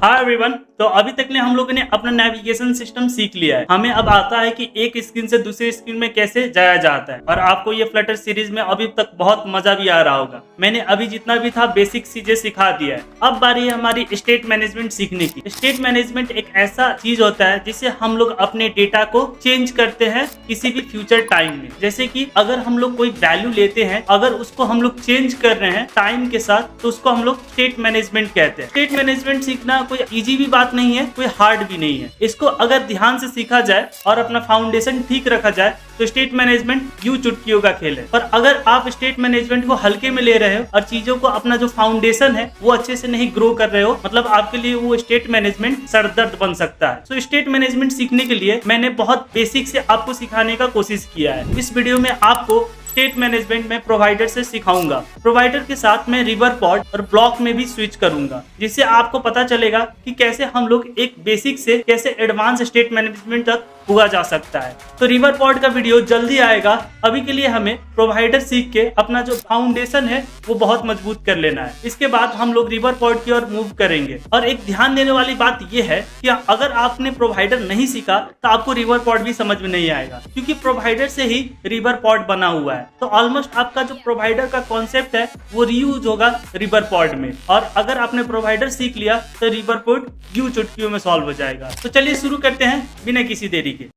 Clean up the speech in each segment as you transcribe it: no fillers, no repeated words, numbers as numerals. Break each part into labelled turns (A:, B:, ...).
A: Hi everyone. तो अभी तक ने हम लोगों ने अपना नेविगेशन सिस्टम सीख लिया है। हमें अब आता है कि एक स्क्रीन से दूसरी स्क्रीन में कैसे जाया जाता है और आपको ये फ्लटर सीरीज में अभी तक बहुत मजा भी आ रहा होगा। मैंने अभी जितना भी था बेसिक चीजें सिखा दिया है। अब बारी है हमारी स्टेट मैनेजमेंट सीखने की। स्टेट मैनेजमेंट एक ऐसा चीज होता है जिससे हम लोग अपने डेटा को चेंज करते हैं किसी भी फ्यूचर टाइम में। जैसे कि अगर हम लोग कोई वैल्यू लेते हैं, अगर उसको हम लोग चेंज कर रहे हैं टाइम के साथ, तो उसको हम लोग स्टेट मैनेजमेंट कहते हैं। स्टेट मैनेजमेंट सीखना कोई इजी भी बात नहीं है, कोई हार्ड भी नहीं है। इसको अगर ध्यान से सीखा जाए और अपना फाउंडेशन ठीक रखा जाए तो स्टेट मैनेजमेंट यूं चुटकियों का खेल है। पर अगर आप स्टेट मैनेजमेंट को हल्के में ले रहे हो और चीजों को अपना जो फाउंडेशन है वो अच्छे से नहीं ग्रो कर रहे हो, मतलब आपके लिए वो स्टेट मैनेजमेंट सरदर्द बन सकता है। तो स्टेट मैनेजमेंट सीखने के लिए मैंने बहुत बेसिक से आपको सिखाने का कोशिश किया है। इस वीडियो में आपको स्टेट मैनेजमेंट में प्रोवाइडर से सिखाऊंगा। प्रोवाइडर के साथ मैं रिवर पॉड और ब्लॉक में भी स्विच करूंगा, जिससे आपको पता चलेगा कि कैसे हम लोग एक बेसिक से कैसे एडवांस स्टेट मैनेजमेंट तक हुआ जा सकता है। तो रिवर पॉड का वीडियो जल्दी आएगा। अभी के लिए हमें प्रोवाइडर सीख के अपना जो फाउंडेशन है वो बहुत मजबूत कर लेना है। इसके बाद हम लोग रिवर पॉड की ओर मूव करेंगे। और एक ध्यान देने वाली बात यह है कि अगर आपने प्रोवाइडर नहीं सीखा तो आपको रिवर पॉड भी समझ में नहीं आएगा, क्योंकि प्रोवाइडर से ही रिवर पॉड बना हुआ है। तो ऑलमोस्ट आपका जो प्रोवाइडर का कॉन्सेप्ट है वो रीयूज होगा रिवर पॉड में। और अगर आपने प्रोवाइडर सीख लिया तो रिवर पॉड यूं चुटकियों में सॉल्व हो जाएगा। तो चलिए शुरू करते हैं बिना किसी देरी के।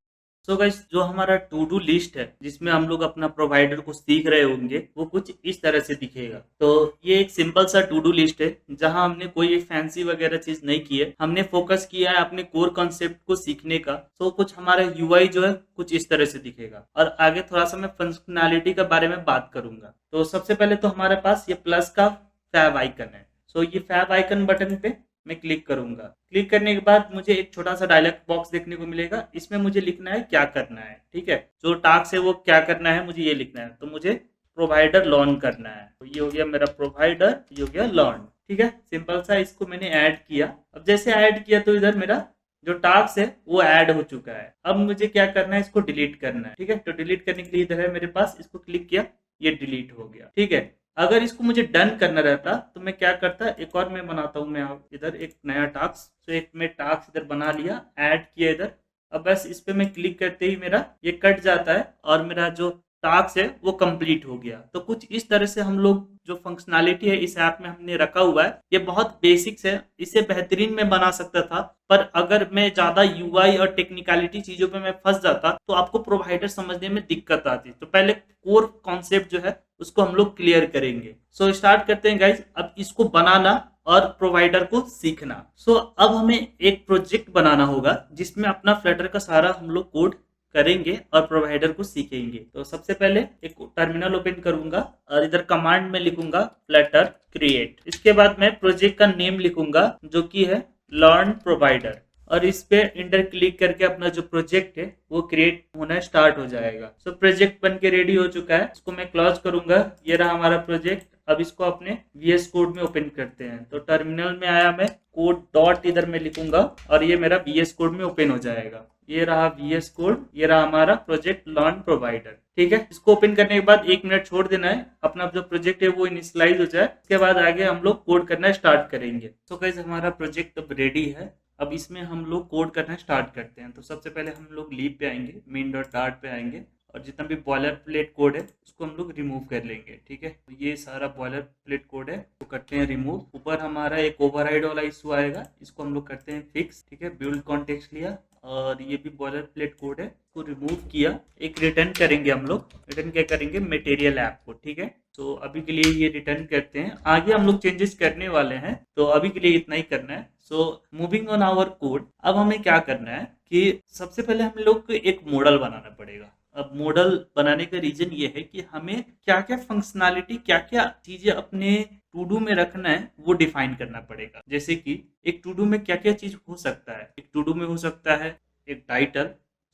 A: सो गाइस, जो हमारा टू डू लिस्ट है जिसमें हम लोग अपना प्रोवाइडर को सीख रहे होंगे वो कुछ इस तरह से दिखेगा। तो ये एक सिंपल सा टू डू लिस्ट है जहां हमने कोई फैंसी वगैरह चीज नहीं की है। हमने फोकस किया है अपने कोर कॉन्सेप्ट को सीखने का। तो कुछ हमारा यूआई जो है कुछ इस तरह से दिखेगा। और आगे थोड़ा सा मैं फंक्शनैलिटी के बारे में बात करूंगा। तो सबसे पहले तो हमारे पास ये प्लस का फैब आइकन है। सो ये फैब आइकन बटन पे मैं क्लिक करूंगा। क्लिक करने के बाद मुझे एक छोटा सा डायलॉग बॉक्स देखने को मिलेगा। इसमें मुझे लिखना है क्या करना है। ठीक है, जो टास्क है वो क्या करना है, मुझे ये लिखना है। तो मुझे प्रोवाइडर लर्न करना है। तो ये हो गया मेरा प्रोवाइडर, ये हो गया लर्न। ठीक है, सिंपल सा इसको मैंने ऐड किया। अब जैसे ऐड किया तो इधर मेरा जो टास्क है वो ऐड हो चुका है। अब मुझे क्या करना है, इसको डिलीट करना है। ठीक है, तो डिलीट करने के लिए इधर है मेरे पास, इसको क्लिक किया, ये डिलीट हो गया। ठीक है, अगर इसको मुझे डन करना रहता तो मैं क्या करता, एक और मैं बनाता हूँ। मैं इधर एक नया टास्क, तो एक मैं टास्क इधर बना लिया, ऐड किया इधर। अब बस इस पे मैं क्लिक करते ही मेरा ये कट जाता है और मेरा जो टास्क है वो कंप्लीट हो गया। तो कुछ इस तरह से हम लोग जो फंक्शनैलिटी है इस ऐप में हमने रखा हुआ है, ये बहुत बेसिक्स है। इसे बेहतरीन में बना सकता था, पर अगर मैं ज्यादा यूआई और टेक्निकलिटी चीजों पे मैं फंस जाता तो आपको प्रोवाइडर समझने में दिक्कत आती। तो पहले कोर कॉन्सेप्ट जो है उसको हम लोग क्लियर करेंगे। सो स्टार्ट करते हैं गाइज। अब इसको बनाना और प्रोवाइडर को सीखना। सो अब हमें एक प्रोजेक्ट बनाना होगा जिसमें अपना फ्लटर का सारा हम लोग कोड करेंगे और प्रोवाइडर को सीखेंगे। तो सबसे पहले एक टर्मिनल ओपन करूंगा और इधर कमांड में लिखूंगा फ्लटर क्रिएट। इसके बाद मैं प्रोजेक्ट का नेम लिखूंगा जो कि है लर्न प्रोवाइडर, और इस पे इंटर क्लिक करके अपना जो प्रोजेक्ट है वो क्रिएट होना स्टार्ट हो जाएगा। सो प्रोजेक्ट बन के रेडी हो चुका है। इसको मैं क्लोज करूंगा। ये रहा हमारा प्रोजेक्ट। अब इसको अपने VS कोड में ओपन करते हैं। तो टर्मिनल में आया, मैं कोड डॉट इधर में लिखूंगा और ये मेरा VS कोड में ओपन हो जाएगा। ये रहा VS कोड, ये रहा हमारा प्रोजेक्ट लर्न प्रोवाइडर। ठीक है, इसको ओपन करने के बाद 1 मिनट छोड़ देना है, अपना जो प्रोजेक्ट है वो इनिशियलाइज हो जाए। इसके बाद आगे हम लोग कोड करना स्टार्ट करेंगे। तो गाइस, हमारा प्रोजेक्ट अब रेडी है। अब इसमें हम लोग कोड करना स्टार्ट करते हैं। तो सबसे पहले हम लोग लीप पे आएंगे, मेन डॉट डार्ट पे आएंगे और जितना भी बॉयलर प्लेट कोड है उसको हम लोग रिमूव कर लेंगे। ठीक है, तो ये सारा बॉयलर प्लेट कोड है तो करते हैं रिमूव। ऊपर हमारा एक ओवरराइड वाला इशू आएगा, इसको हम लोग करते हैं फिक्स। ठीक है, बिल्ड कॉन्टेक्स्ट लिया और ये भी बॉयलर प्लेट कोड है, इसको रिमूव किया। एक रिटर्न करेंगे हम लोग। रिटर्न क्या करेंगे, मटेरियल ऐप को। ठीक है, तो अभी के लिए ये रिटर्न करते हैं। आगे हम लोग चेंजेस करने वाले हैं, तो अभी के लिए इतना ही करना है। So moving on our code. अब हमें क्या करना है कि सबसे पहले हम लोग को एक मॉडल बनाना पड़ेगा। अब मॉडल बनाने का रीजन ये है कि हमें क्या क्या फंक्शनैलिटी, क्या क्या चीजें अपने टू डू में रखना है वो डिफाइन करना पड़ेगा। जैसे कि एक टू डू में क्या क्या चीज हो सकता है। एक टू डू में हो सकता है एक टाइटल,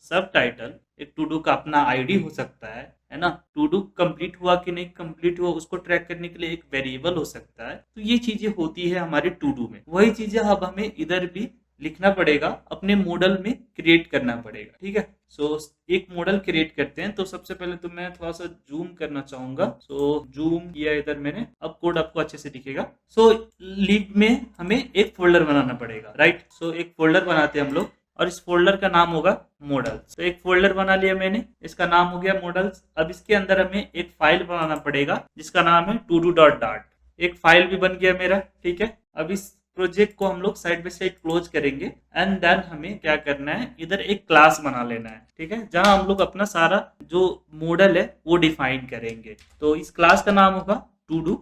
A: सब टाइटल, एक टू डू का अपना आईडी हो सकता है ना। टू डू कंप्लीट हुआ कि नहीं कंप्लीट हुआ उसको ट्रैक करने के लिए एक वेरिएबल हो सकता है। तो ये चीजें होती है हमारे टू डू में। वही चीजें अब हमें इधर भी लिखना पड़ेगा, अपने मॉडल में क्रिएट करना पड़ेगा। ठीक है, सो एक मॉडल क्रिएट करते हैं। तो सबसे पहले तो मैं थोड़ा सा जूम करना चाहूंगा। सो जूम किया इधर मैंने, अब कोड आपको अच्छे से दिखेगा। सो लिब में हमें एक फोल्डर बनाना पड़ेगा, राइट। सो एक फोल्डर बनाते हैं हम लोग और इस फोल्डर का नाम होगा मॉडल्स। तो एक फोल्डर बना लिया मैंने, इसका नाम हो गया मॉडल्स। अब इसके अंदर हमें एक फाइल बनाना पड़ेगा जिसका नाम है todo.dart। एक फाइल भी बन गया मेरा, ठीक है। अब इस प्रोजेक्ट को हम लोग साइड बाय साइड क्लोज करेंगे एंड देन हमें क्या करना है, इधर एक क्लास बना लेना है, ठीक है, जहां हम लोग अपना सारा जो मॉडल है वो डिफाइन करेंगे। तो इस क्लास का नाम होगा to do,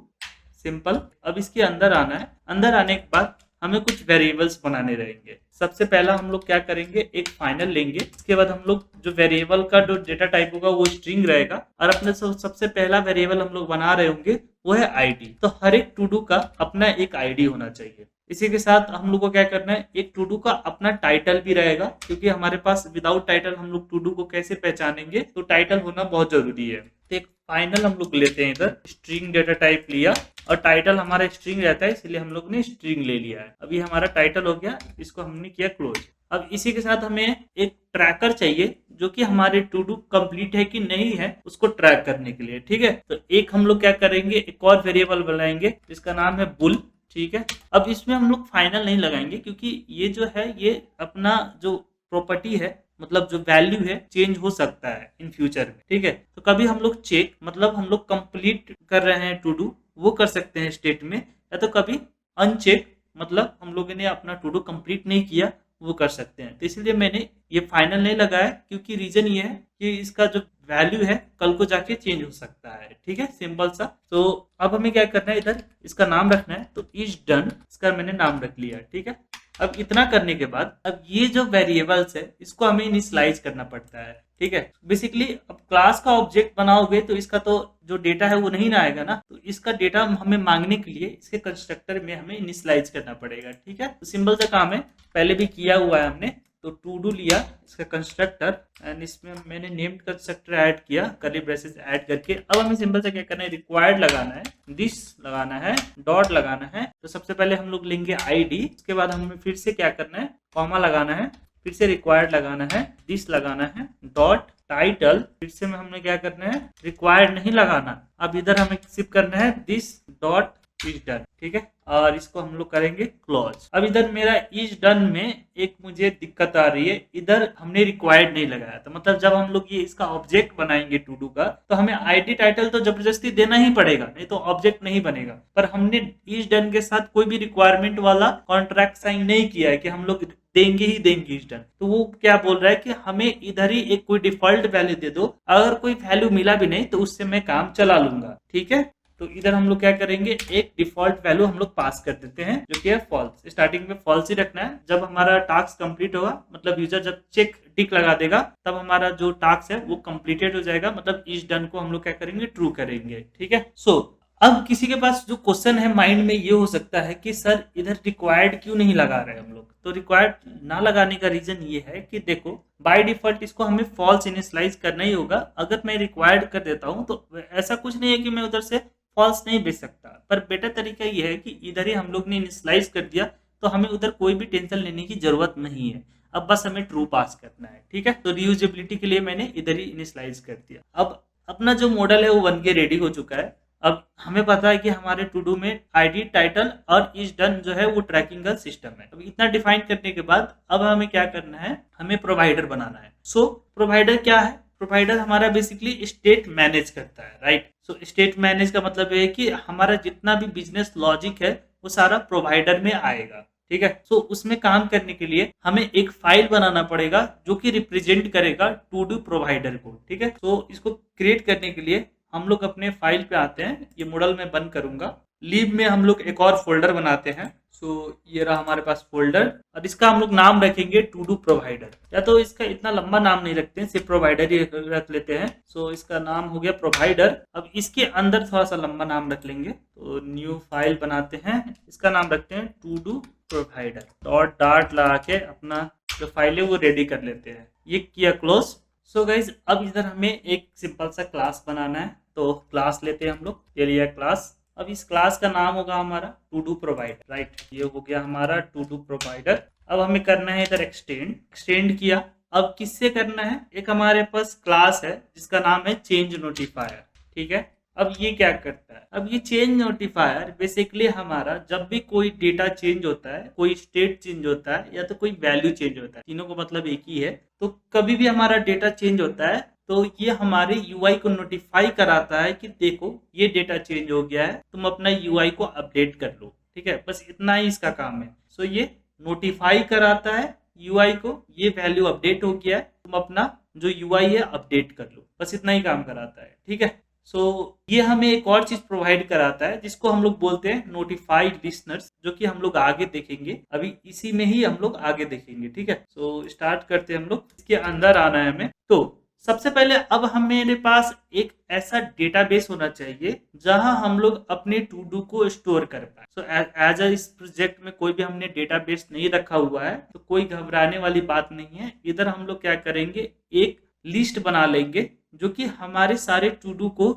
A: सिंपल। अब इसके अंदर आना है, अंदर आने के बाद हमें कुछ वेरिएबल्स बनाने रहेंगे। सबसे पहला हम लोग क्या करेंगे, एक फाइनल लेंगे। इसके बाद हम लोग जो वेरिएबल का जो डेटा टाइप होगा वो स्ट्रिंग रहेगा और अपने सबसे पहला वेरिएबल हम लोग बना रहे होंगे वो है आईडी। तो हर एक टू डू का अपना एक आईडी होना चाहिए। इसी के साथ हम लोग को क्या करना है, एक टू डू का अपना टाइटल भी रहेगा, क्योंकि हमारे पास विदाउट टाइटल हम लोग टू डू को कैसे पहचानेंगे, तो टाइटल होना बहुत जरूरी है। तो एक फाइनल हम लोग लेते हैं, इधर स्ट्रिंग डेटा टाइप लिया और टाइटल हमारा स्ट्रिंग रहता है, इसलिए हम लोग ने स्ट्रिंग ले लिया है। अभी हमारा टाइटल हो गया, इसको हमने किया क्लोज। अब इसी के साथ हमें एक ट्रैकर चाहिए जो कि हमारे टू डू कंप्लीट है कि नहीं है उसको ट्रैक करने के लिए, ठीक है। तो एक हम लोग क्या करेंगे, एक और वेरिएबल बनाएंगे जिसका नाम है बुल, ठीक है। अब इसमें हम लोग फाइनल नहीं लगाएंगे क्योंकि ये जो है ये अपना जो प्रॉपर्टी है, मतलब जो वैल्यू है, चेंज हो सकता है इन फ्यूचर में, ठीक है। तो कभी हम लोग चेक, मतलब हम लोग कंप्लीट कर रहे हैं टू डू, वो कर सकते हैं स्टेट में, या तो कभी अनचेक, मतलब हम लोगों ने अपना टू डू कंप्लीट नहीं किया, वो कर सकते हैं। तो इसलिए मैंने ये फाइनल नहीं लगाया, क्योंकि रीजन ये है कि इसका जो वैल्यू है कल को जाके चेंज हो सकता है, ठीक है, सिंपल सा। तो अब हमें क्या करना है, इधर इसका नाम रखना है, तो इज डन, इसका मैंने नाम रख लिया, ठीक है। अब इतना करने के बाद अब ये जो वेरिएबल्स है इसको हमें इनिशियलाइज करना पड़ता है, ठीक है। बेसिकली अब क्लास का ऑब्जेक्ट बनाओगे तो इसका तो जो डेटा है वो नहीं ना आएगा ना, तो इसका डेटा हमें मांगने के लिए इसके कंस्ट्रक्टर में हमें इनिशियलाइज करना पड़ेगा, ठीक है। तो सिंपल सा काम है, पहले भी किया हुआ है हमने। तो टू डू लिया इसका कंस्ट्रक्टर एंड इसमें मैंने नेम्ड कंस्ट्रक्टर ऐड किया, कर्ली ब्रेसेस ऐड करके। अब हमें सिंपल से क्या करना है, रिक्वायर्ड लगाना है, दिस लगाना है, डॉट लगाना है। तो सबसे पहले हम लोग लेंगे आईडी, उसके बाद हमें फिर से क्या करना है, कॉमा लगाना है, फिर से रिक्वायर्ड लगाना है, दिस लगाना है, डॉट टाइटल, फिर से हमने क्या करना है, रिक्वायर्ड नहीं लगाना, अब इधर हमें सिर्फ करना है दिस डॉट इज डन, ठीक है। और इसको हम लोग करेंगे क्लोज। अब इधर मेरा इज डन में एक मुझे दिक्कत आ रही है, इधर हमने रिक्वायर्ड नहीं लगाया था। मतलब जब हम लोग ये इसका ऑब्जेक्ट बनाएंगे टू डू का, तो हमें आईडी टाइटल तो जबरदस्ती देना ही पड़ेगा, नहीं तो ऑब्जेक्ट नहीं बनेगा। पर हमने इज डन के साथ कोई भी रिक्वायरमेंट वाला कॉन्ट्रैक्ट साइन नहीं किया है कि हम लोग देंगे ही देंगे इज डन। तो वो क्या बोल रहा है कि हमें इधर ही एक कोई डिफॉल्ट वैल्यू दे दो, अगर कोई वैल्यू मिला भी नहीं तो उससे मैं काम चला लूंगा, ठीक है। तो इधर हम लोग क्या करेंगे, एक डिफॉल्ट वैल्यू हम लोग पास कर देते हैं जो कि है फॉल्स। स्टार्टिंग में फॉल्स ही रखना है। जब हमारा टास्क कंप्लीट होगा, मतलब यूजर जब चेक टिक लगा देगा, तब हमारा जो टास्क है वो कंप्लीटेड हो जाएगा, मतलब इज डन को हम लोग क्या करेंगे, ट्रू करेंगे, ठीक है। सो अब किसी के पास जो क्वेश्चन है माइंड में, ये हो सकता है कि सर इधर रिक्वायर्ड क्यों नहीं लगा रहे हम लोग। तो रिक्वायर्ड ना लगाने का रीजन ये है कि देखो बाय डिफॉल्ट इसको हमें फॉल्स इनिशियलाइज करना ही होगा। अगर मैं रिक्वायर्ड कर देता हूँ तो ऐसा कुछ नहीं है कि मैं उधर से फॉल्स नहीं भेज सकता, पर बेटर तरीका ये है कि इधर ही हम लोग ने इनिशियलाइज कर दिया, तो हमें उधर कोई भी टेंशन लेने की जरूरत नहीं है। अब बस हमें ट्रू पास करना है, ठीक है। तो रीयूजेबिलिटी के लिए मैंने इधर ही इनिशियलाइज कर दिया। अब अपना जो मॉडल है वो बन के रेडी हो चुका है। अब हमें पता है कि हमारे टू डू में आईडी, टाइटल और इज डन जो है वो ट्रैकिंग का सिस्टम है। अब इतना डिफाइन करने के बाद अब हमें क्या करना है, हमें प्रोवाइडर बनाना है। सो प्रोवाइडर क्या है, प्रोवाइडर हमारा बेसिकली स्टेट मैनेज करता है, राइट। सो स्टेट मैनेज का मतलब है कि हमारा जितना भी बिजनेस लॉजिक है वो सारा प्रोवाइडर में आएगा, ठीक है। सो उसमें काम करने के लिए हमें एक फाइल बनाना पड़ेगा जो कि रिप्रेजेंट करेगा टू डू प्रोवाइडर को, ठीक है। सो इसको क्रिएट करने के लिए हम लोग अपने फाइल पे आते हैं। ये मॉडल में बंद करूंगा। लीव में हम लोग एक और फोल्डर बनाते हैं। सो ये रहा हमारे पास फोल्डर, और इसका हम लोग नाम रखेंगे टू डू प्रोवाइडर, या तो इसका इतना लंबा नाम नहीं रखते हैं, सिर्फ प्रोवाइडर ही रख लेते हैं। सो इसका नाम हो गया प्रोवाइडर। अब इसके अंदर थोड़ा सा लंबा नाम रख लेंगे, तो न्यू फाइल बनाते हैं, इसका नाम रखते हैं to do provider. Dot dart लगा के अपना जो फाइल है वो रेडी कर लेते हैं। ये किया क्लोज। सो गाइज अब इधर हमें एक सिंपल सा क्लास बनाना है, तो क्लास लेते हैं हम लोग। ये लिया क्लास। अब इस क्लास का नाम होगा हमारा टू डू प्रोवाइडर, राइट। ये हो गया हमारा टू डू प्रोवाइडर। अब हमें करना है इधर एक्सटेंड किया। अब किससे करना है, एक हमारे पास क्लास है जिसका नाम है चेंज नोटिफायर, ठीक है। अब ये क्या करता है, अब ये चेंज नोटिफायर बेसिकली हमारा जब भी कोई डेटा चेंज होता है, कोई स्टेट चेंज होता है या तो कोई वैल्यू चेंज होता है, तीनों को मतलब एक ही है, तो कभी भी हमारा डेटा चेंज होता है तो ये हमारे यूआई को नोटिफाई कराता है कि देखो ये डेटा चेंज हो गया है, तुम अपना यूआई को अपडेट कर लो, ठीक है। बस इतना ही इसका काम है। सो ये नोटिफाई कराता है यूआई को, ये वैल्यू अपडेट हो गया है, तुम अपना जो यूआई है अपडेट कर लो, बस इतना ही काम कराता है, ठीक है। सो ये हमें एक और चीज प्रोवाइड कराता है जिसको हम लोग बोलते हैं नोटिफाइड लिसनर्स, जो कि हम लोग आगे देखेंगे, अभी इसी में ही हम लोग आगे देखेंगे, ठीक है। सो स्टार्ट करते हैं हम लोग, इसके अंदर आना है हमें। तो सबसे पहले अब मेरे पास एक ऐसा डेटाबेस होना चाहिए जहां हम लोग अपने टू डू को स्टोर कर पाए। सो एज इस प्रोजेक्ट में कोई भी हमने डेटाबेस नहीं रखा हुआ है तो कोई घबराने वाली बात नहीं है। इधर हम लोग क्या करेंगे, एक लिस्ट बना लेंगे जो कि हमारे सारे टू डू को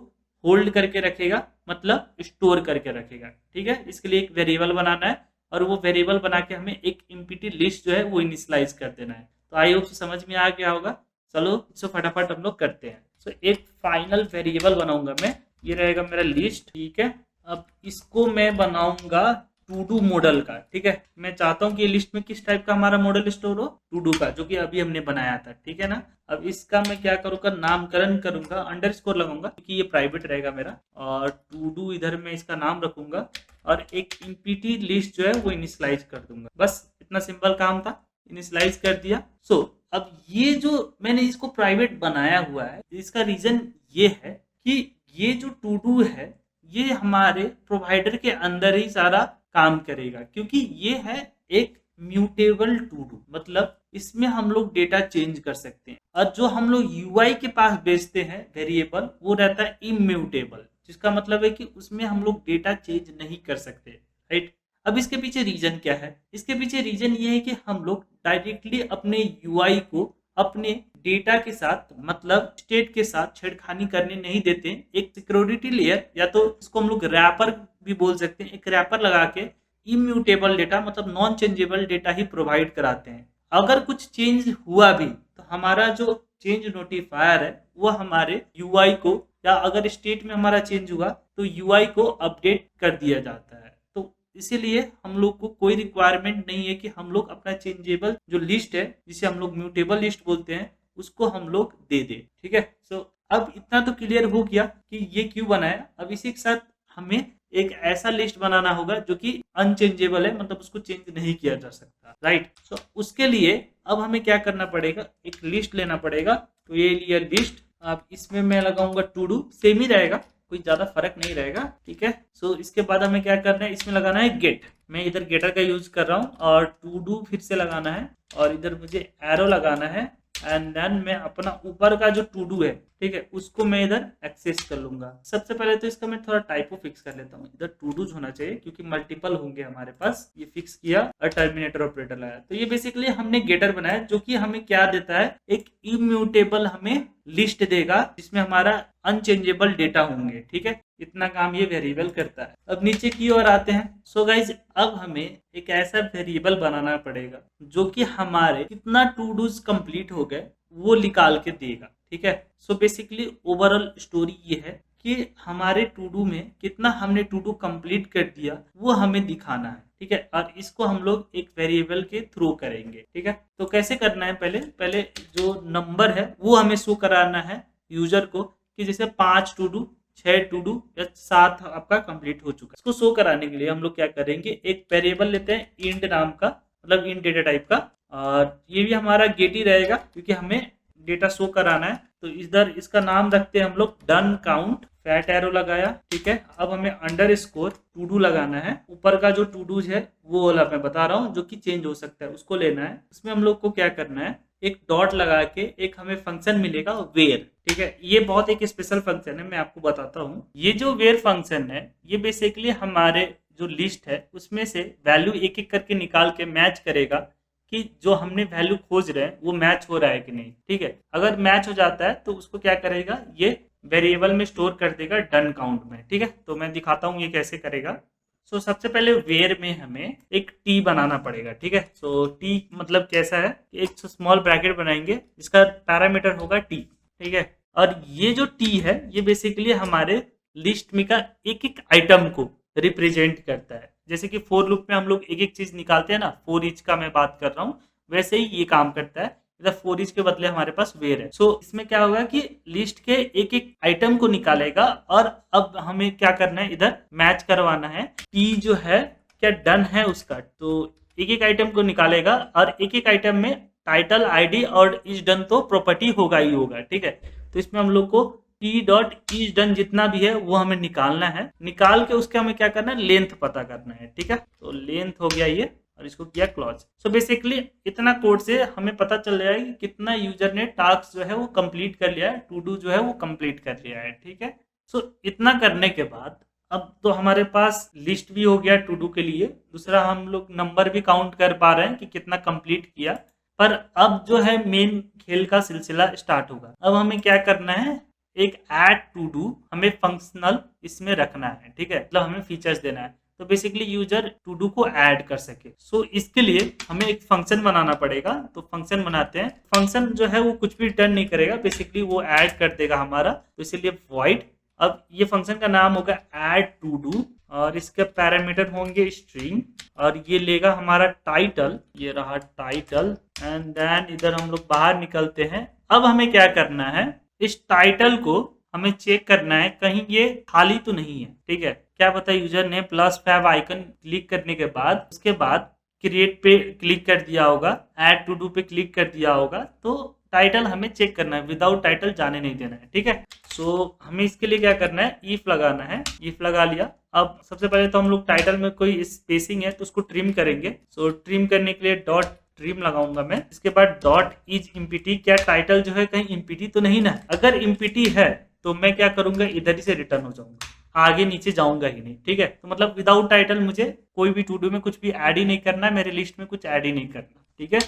A: होल्ड करके रखेगा, मतलब स्टोर करके रखेगा, ठीक है। इसके लिए एक वेरिएबल बनाना है और वो वेरिएबल बना के हमें एक एम्प्टी लिस्ट जो है वो इनिशियलाइज कर देना है। तो आई होप समझ में आ गया होगा। चलो इसको फटाफट हम लोग करते हैं। सो एक फाइनल वेरिएबल बनाऊंगा मैं, ये रहेगा मेरा लिस्ट, ठीक है। अब इसको मैं बनाऊंगा टू डू मॉडल का, ठीक है। मैं चाहता हूँ कि लिस्ट में किस टाइप का हमारा मॉडल स्टोर हो, टू डू का, जो कि अभी हमने बनाया था, ठीक है ना। अब इसका मैं क्या करूँगा, नामकरण करूंगा, अंडरस्कोर लगाऊंगा क्योंकि ये प्राइवेट रहेगा मेरा, और टू डू इधर मैं इसका नाम रखूंगा और एक एम्प्टी लिस्ट जो है वो इनिशियलाइज कर दूंगा। बस इतना सिंपल काम था, इनिशियलाइज कर दिया। सो अब ये जो मैंने इसको प्राइवेट बनाया हुआ है, इसका रीजन ये है कि ये जो टू डू है ये हमारे प्रोवाइडर के अंदर ही सारा काम करेगा, क्योंकि ये है एक म्यूटेबल टू डू, मतलब इसमें हम लोग डेटा चेंज कर सकते हैं। और जो हम लोग यूआई के पास भेजते हैं वेरिएबल, वो रहता है इम्यूटेबल, जिसका मतलब है कि उसमें हम लोग डेटा चेंज नहीं कर सकते, राइट। अब इसके पीछे रीजन क्या है, इसके पीछे रीजन ये है कि हम लोग डायरेक्टली अपने यूआई को अपने डेटा के साथ, मतलब स्टेट के साथ छेड़खानी करने नहीं देते। एक सिक्योरिटी लेयर, या तो इसको हम लोग रैपर भी बोल सकते हैं, एक रैपर लगा के इम्यूटेबल डेटा, मतलब नॉन चेंजेबल डेटा ही प्रोवाइड कराते हैं। अगर कुछ चेंज हुआ भी तो हमारा जो चेंज नोटिफायर है वो हमारे यूआई को, या अगर स्टेट में हमारा चेंज हुआ तो यूआई को अपडेट कर दिया जाता है। तो इसीलिए हम लोग को कोई रिक्वायरमेंट नहीं है कि हम लोग अपना चेंजेबल जो लिस्ट है, जिसे हम लोग म्यूटेबल लिस्ट बोलते हैं, उसको हम लोग दे दे, ठीक है। सो अब इतना तो क्लियर हो गया कि ये क्यों बनाया। अब इसी के साथ हमें एक ऐसा लिस्ट बनाना होगा जो कि अनचेंजेबल है, मतलब उसको चेंज नहीं किया जा सकता, राइट। सो उसके लिए अब हमें क्या करना पड़ेगा, एक लिस्ट लेना पड़ेगा। तो ये लिया लिस्ट, अब इसमें मैं लगाऊंगा टू डू, सेम ही रहेगा, कोई ज्यादा फर्क नहीं रहेगा, ठीक है। सो इसके बाद हमें क्या करना है, इसमें लगाना है गेट। मैं इधर गेटर का यूज कर रहा हूँ, और टू डू फिर से लगाना है, और इधर मुझे एरो लगाना है, एंड देन मैं अपना ऊपर का जो टू डू है, ठीक है, उसको मैं इधर एक्सेस कर लूंगा। सबसे पहले तो इसका मैं थोड़ा टाइपो फिक्स कर लेता हूँ, इधर टू डूज होना चाहिए क्योंकि मल्टीपल होंगे हमारे पास। ये फिक्स किया और टर्मिनेटर ऑपरेटर लगाया। तो ये बेसिकली हमने गेटर बनाया जो कि हमें क्या देता है, एक इम्यूटेबल हमें लिस्ट देगा जिसमें हमारा अनचेंजेबल डेटा होंगे, ठीक है। इतना काम ये वेरिएबल करता है। अब नीचे की ओर आते हैं। सो गाइज अब हमें एक ऐसा वेरिएबल बनाना पड़ेगा जो कि हमारे कितना टू डूज कंप्लीट हो गए वो निकाल के देगा, ठीक है। सो बेसिकली ओवरऑल स्टोरी ये है कि हमारे टू डू में कितना हमने टू डू कंप्लीट कर दिया वो हमें दिखाना है, ठीक है। और इसको हम लोग एक वेरिएबल के थ्रू करेंगे, ठीक है। तो कैसे करना है, पहले जो नंबर है वो हमें शो कराना है यूजर को, कि जैसे 5 टू डू, 6 टू डू या 7 आपका कंप्लीट हो चुका है। इसको शो कराने के लिए हम लोग क्या करेंगे, एक वेरिएबल लेते हैं इंड नाम का, मतलब इंड डेटा टाइप का, और ये भी हमारा गेट ही रहेगा क्योंकि हमें डेटा शो कराना है। तो इधर इसका नाम रखते हैं हम लोग डन काउंट, फैट एरो लगाया, ठीक है। अब हमें अंडरस्कोर टू डू लगाना है, ऊपर का जो टू डूज है वो वाला मैं बता रहा हूँ जो कि चेंज हो सकता है, उसको लेना है। उसमें हम लोग को क्या करना है, एक डॉट लगा के एक हमें फंक्शन मिलेगा वेयर, ठीक है। ये बहुत एक स्पेशल फंक्शन है, मैं आपको बताता हूँ। ये जो वेयर फंक्शन है ये बेसिकली हमारे जो लिस्ट है उसमें से वैल्यू एक एक करके निकाल के मैच करेगा कि जो हमने वैल्यू खोज रहे हैं वो मैच हो रहा है कि नहीं, ठीक है। अगर मैच हो जाता है तो उसको क्या करेगा, ये वेरिएबल में स्टोर कर देगा डन काउंट में, ठीक है। तो मैं दिखाता हूँ ये कैसे करेगा। सो सबसे पहले वेयर में हमें एक टी बनाना पड़ेगा, ठीक है। सो टी मतलब कैसा है, एक स्मॉल ब्रैकेट बनाएंगे जिसका पैरामीटर होगा टी, ठीक है। और ये जो टी है ये बेसिकली हमारे लिस्ट में का एक एक आइटम को रिप्रेजेंट करता है। जैसे कि फोर लूप में हम लोग एक एक चीज निकालते हैं ना, फोर ईच का मैं बात कर रहा हूँ, वैसे ही ये काम करता है। इधर फोर ईच के बदले हमारे पास वेयर है। सो इसमें क्या होगा कि लिस्ट के एक एक आइटम को निकालेगा और अब हमें क्या करना है, इधर मैच करवाना है टी जो है क्या डन है उसका। तो एक एक आइटम को निकालेगा और एक एक आइटम में टाइटल, आईडी और इज डन तो प्रॉपर्टी होगा ही होगा, ठीक है। तो इसमें हम लोग को टी डॉट इज डन जितना भी है वो हमें निकालना है। निकाल के उसके हमें क्या करना है, लेंथ पता करना है, ठीक है। तो लेंथ हो गया ये और इसको किया क्लॉज। सो बेसिकली इतना कोड से हमें पता चल जाएगा कि कितना यूजर ने टास्क जो है वो कंप्लीट कर लिया है, टू डू जो है वो कंप्लीट कर लिया है, ठीक है। सो इतना करने के बाद अब तो हमारे पास लिस्ट भी हो गया टू डू के लिए। दूसरा हम लोग नंबर भी काउंट कर पा रहे हैं कि कितना कंप्लीट किया। पर अब जो है मेन खेल का सिलसिला स्टार्ट होगा। अब हमें क्या करना है, एक ऐड टू डू हमें फंक्शनल इसमें रखना है, ठीक है। मतलब हमें फीचर्स देना है तो बेसिकली यूजर टू डू को ऐड कर सके। सो इसके लिए हमें एक फंक्शन बनाना पड़ेगा। तो फंक्शन बनाते हैं। फंक्शन जो है वो कुछ भी रिटर्न नहीं करेगा, बेसिकली वो ऐड कर देगा हमारा। तो इसलिए वॉइड, अब ये फंक्शन का नाम होगा ऐड टू डू और इसके पैरामीटर होंगे स्ट्रिंग और ये लेगा हमारा टाइटल, ये रहा टाइटल। एंड देन इधर हम लोग बाहर निकलते हैं। अब हमें क्या करना है, इस टाइटल को हमें चेक करना है कहीं ये खाली तो नहीं है, ठीक है। क्या पता यूजर ने +5 आइकन क्लिक करने के बाद उसके बाद क्रिएट पे क्लिक कर दिया होगा, ऐड टू डू पे क्लिक कर दिया होगा। तो टाइटल हमें चेक करना है, विदाउट टाइटल जाने नहीं देना है, ठीक है। सो हमें इसके लिए क्या करना है, इफ लगाना है। इफ लगा लिया। अब सबसे पहले तो हम लोग टाइटल में कोई स्पेसिंग है तो उसको ट्रिम करेंगे। सो ट्रिम करने के लिए डॉट ट्रिम लगाऊंगा मैं। इसके बाद डॉट इज इम्पिटी, क्या टाइटल जो है कहीं इम्पिटी तो नहीं ना। अगर इम्पिटी है तो मैं क्या करूंगा, इधर ही से रिटर्न हो जाऊंगा, आगे नीचे जाऊंगा ही नहीं, ठीक है। तो मतलब विदाउट टाइटल मुझे कोई भी टू डू में कुछ भी ऐड ही नहीं करना है, मेरे लिस्ट में कुछ ऐड ही नहीं करना, ठीक है।